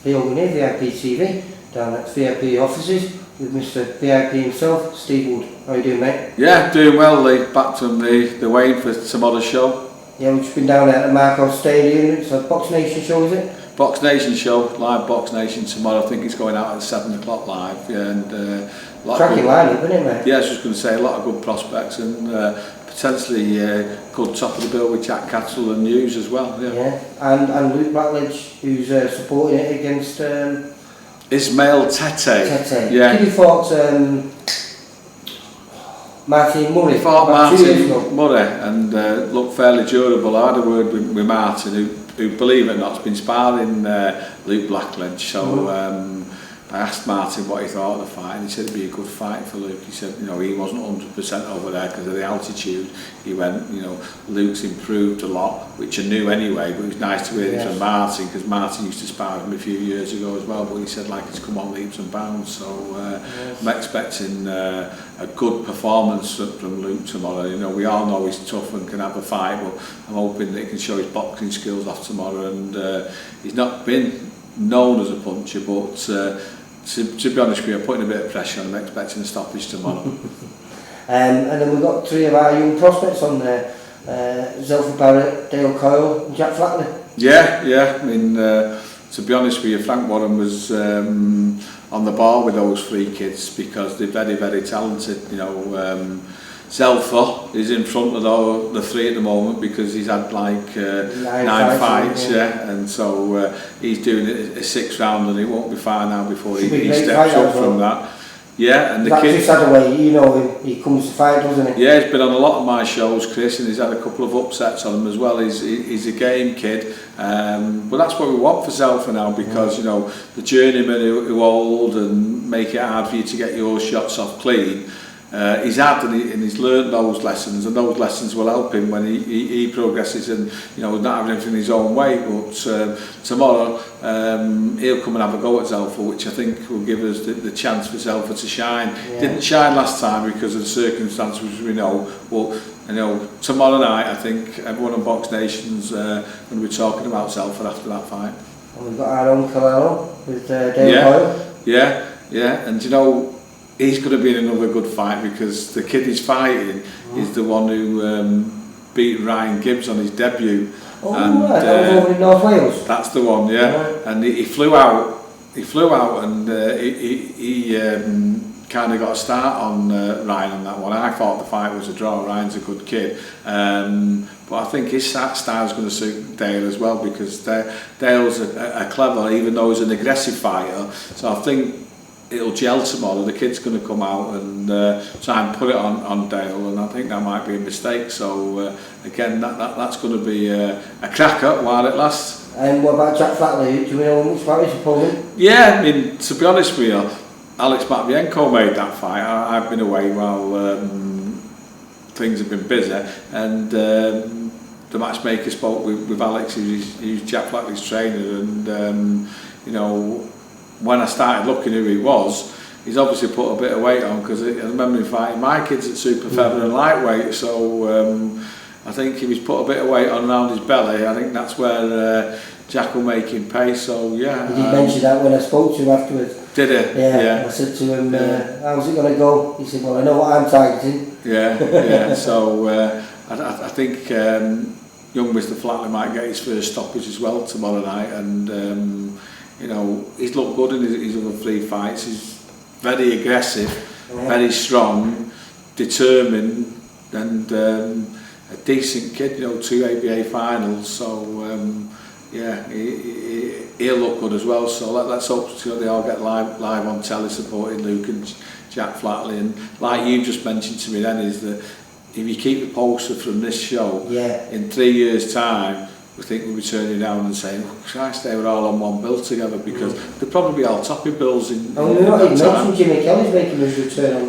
be over here, VIPtv, down at VIP offices with Mr. VIP himself, Steve Wood. How are you doing, mate? Yeah, doing well, Lee. Back from the Wayne for some other show. Yeah, we've just been down at the Marco Stadium. It's a Box Nation show, is it? Box Nation show, live Box Nation tomorrow. I think it's going out at 7 o'clock live. Yeah, and cracking lineup, isn't it, mate? Yeah, I was just going to say a lot of good prospects and potentially good top of the bill with Jack Cattle and Hughes as well. Yeah, and Luke Blackledge, who's supporting it against Ismail Tete. Yeah. Did you thought Martin Murray? Fought Martin Murray and looked fairly durable. I had a word with Martin, who believe it or not, has been sparring Luke Blackledge. So I asked Martin what he thought of the fight, and he said it'd be a good fight for Luke. He said, he wasn't 100% over there because of the altitude. He went, Luke's improved a lot, which I knew anyway, but it was nice to hear it from Martin, because Martin used to spar with him a few years ago as well, but he said he's come on leaps and bounds. So I'm expecting a good performance from Luke tomorrow. We all know he's tough and can have a fight, but I'm hoping that he can show his boxing skills off tomorrow. And he's not been known as a puncher, but to be honest with you, I'm putting a bit of pressure on him, expecting a stoppage tomorrow. And then we've got three of our young prospects on there, Zelfa Barrett, Dale Coyle and Jack Flatley. Yeah, I mean, to be honest with you, Frank Warren was on the ball with those three kids because they're very, very talented. Zelfa is in front of the three at the moment because he's had nine fights, and so he's doing a sixth round, and it won't be far now before he steps up from that. Yeah, and the kid just had a way, he comes to fight, doesn't he? Yeah, he's been on a lot of my shows, Chris, and he's had a couple of upsets on him as well. He's a game kid, but that's what we want for Zelfa now, because the journeymen who hold and make it hard for you to get your shots off clean. He's had and he's learned those lessons, and those lessons will help him when he progresses and not having everything his own way. But tomorrow he'll come and have a go at Zelfa, which I think will give us the chance for Zelfa to shine. Didn't shine last time because of the circumstances, which we know. But tomorrow night I think everyone on Box Nation's going to be talking about Zelfa after that fight. And we've got our own Crolla with Dale Coyle. Yeah, and he's going to be in another good fight because the kid he's fighting is the one who beat Ryan Gibbs on his debut. Over in North Wales. That's the one, And he flew out. He flew out, and he kind of got a start on Ryan on that one. I thought the fight was a draw. Ryan's a good kid, but I think his style's going to suit Dale as well, because Dale's a clever, even though he's an aggressive fighter. So I think it'll gel tomorrow. The kid's going to come out and try and put it on Dale, and I think that might be a mistake. So again, that's going to be a cracker while it lasts. And what about Jack Flatley? Do we know much about his opponent? Yeah, I mean, to be honest with you, Alex Matvienko made that fight. I've been away while things have been busy, and the matchmaker spoke with Alex, who's Jack Flatley's trainer, and when I started looking who he was, he's obviously put a bit of weight on, because I remember him fighting my kids at super feather and lightweight. So I think if he's put a bit of weight on around his belly, I think that's where Jack will make him pay. So yeah. He did mention that when I spoke to him afterwards. Did he? Yeah. I said to him, how's it going to go? He said, well, I know what I'm targeting. Yeah. So I think young Mr. Flatley might get his first stoppage as well tomorrow night, and he's looked good in his other three fights. He's very aggressive, very strong, determined, and a decent kid. 2 ABA finals. So he'll look good as well. So let's hope they all get live on telly supporting Luke and Jack Flatley. And like you just mentioned to me then, is that if you keep the poster from this show, in 3 years' time, we think we'll be turning down and saying, Christ, they were all on one bill together, because they'll probably be all topping bills in we're not even mentioning Jimmy Kelly's making his return on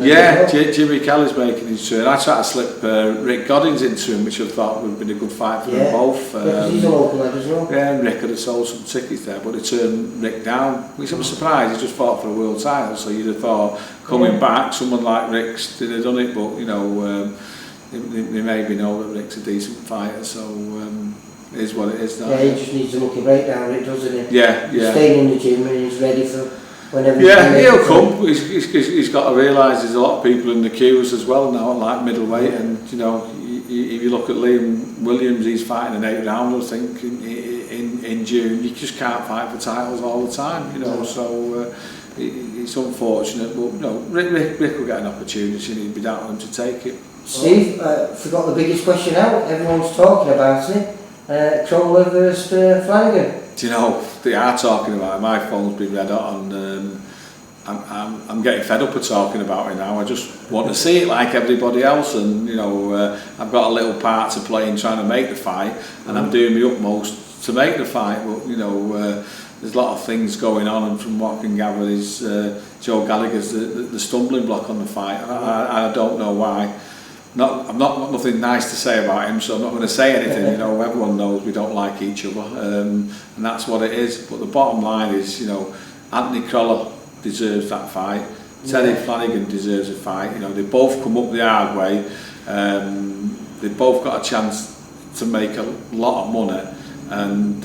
Jimmy Kelly's making his return. I tried to slip Rick Goddings into him, which I thought would have been a good fight for them both. Because he's a local lad as well. Yeah, and Rick had sold some tickets there, but they turned Rick down, which I'm surprised. He just fought for a world title, so you'd have thought coming back, someone like Rick's did have done it, but they maybe know that Rick's a decent fighter, so It is what it is now. Yeah, he just needs to look a breakdown, it doesn't he? Yeah, He's yeah. staying in the gym and he's ready for whenever Yeah, he'll come. He's got to realise there's a lot of people in the queues as well now, like middleweight, and you know, if you look at Liam Williams, he's fighting an 8 round, I think, in June. You just can't fight for titles all the time, you know. So it's unfortunate, but you know, Rick will get an opportunity, and he'd be down to him to take it. Steve, forgot the biggest question out. Everyone's talking about it. Crolla versus Flanagan. Do you know, they are talking about it. My phone's been red hot, and I'm getting fed up of talking about it now. I just want to see it like everybody else, and you know, I've got a little part to play in trying to make the fight, and I'm doing my utmost to make the fight. But you know, there's a lot of things going on, and from what I can gather, is Joe Gallagher's the stumbling block on the fight. I don't know why. I've not got nothing nice to say about him, so I'm not going to say anything. You know, everyone knows we don't like each other, and that's what it is. But the bottom line is, you know, Anthony Crolla deserves that fight. Teddy Flanagan deserves a fight. You know, they both come up the hard way. They both got a chance to make a lot of money, and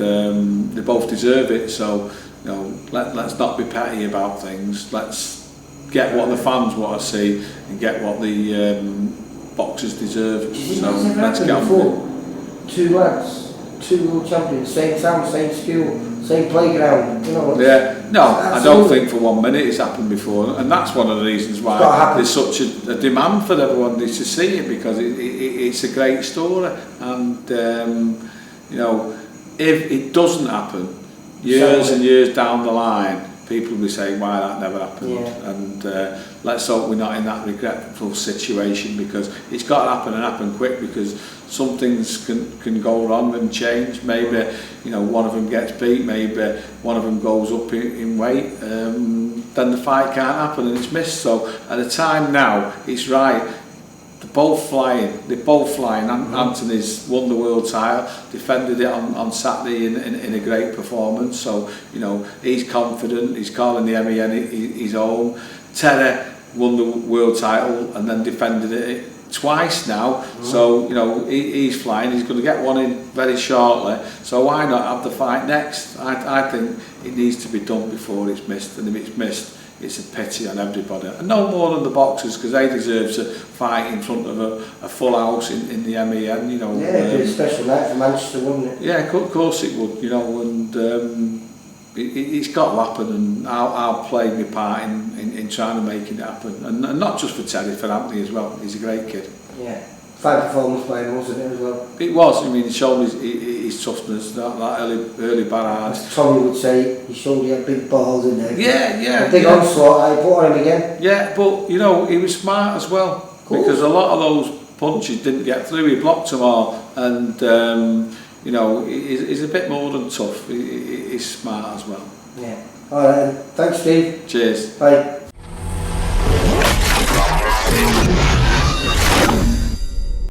they both deserve it. So, you know, let's not be petty about things. Let's get what the fans want to see and get what the boxers deserve. So let's get on. 2 lads, 2 world champions, same town, same school, same playground. You know. Yeah. No, I don't think for 1 minute it's happened before, and that's one of the reasons why there's such a demand for everyone to see it, because it's a great story, and you know, if it doesn't happen, years and years down the line, people will be saying why that never happened. Yeah. And let's hope we're not in that regretful situation, because it's got to happen and happen quick, because some things can go wrong and change. Maybe, you know, one of them gets beat, maybe one of them goes up in weight, then the fight can't happen and it's missed. So at a time now, it's right. They're both flying. Anthony's won the world title, defended it on Saturday in a great performance. So, you know, he's confident. He's calling the MEN his own. Terry won the world title and then defended it twice now. So, you know, he's flying. He's going to get one in very shortly. So why not have the fight next? I think it needs to be done before it's missed. And if it's missed, it's a pity on everybody, and no more than the boxers, because they deserve to fight in front of a full house in the MEN. You know, yeah, it'd be a special night for Manchester, wouldn't it? Yeah, of course it would. You know, and it's got to happen, and I'll play my part in trying to make it happen, and not just for Teddy, for Anthony as well. He's a great kid. Yeah. Fine performance by him, wasn't it, as well? It was. I mean, he showed his toughness, that early barrage. As Tommy would say, he showed he had big balls in there. Yeah. A big onslaught, I put on him again. Yeah, but, you know, he was smart as well, because a lot of those punches didn't get through. He blocked them all, and, you know, he's a bit more than tough. He's smart as well. Yeah. All right, thanks, Steve. Cheers. Bye.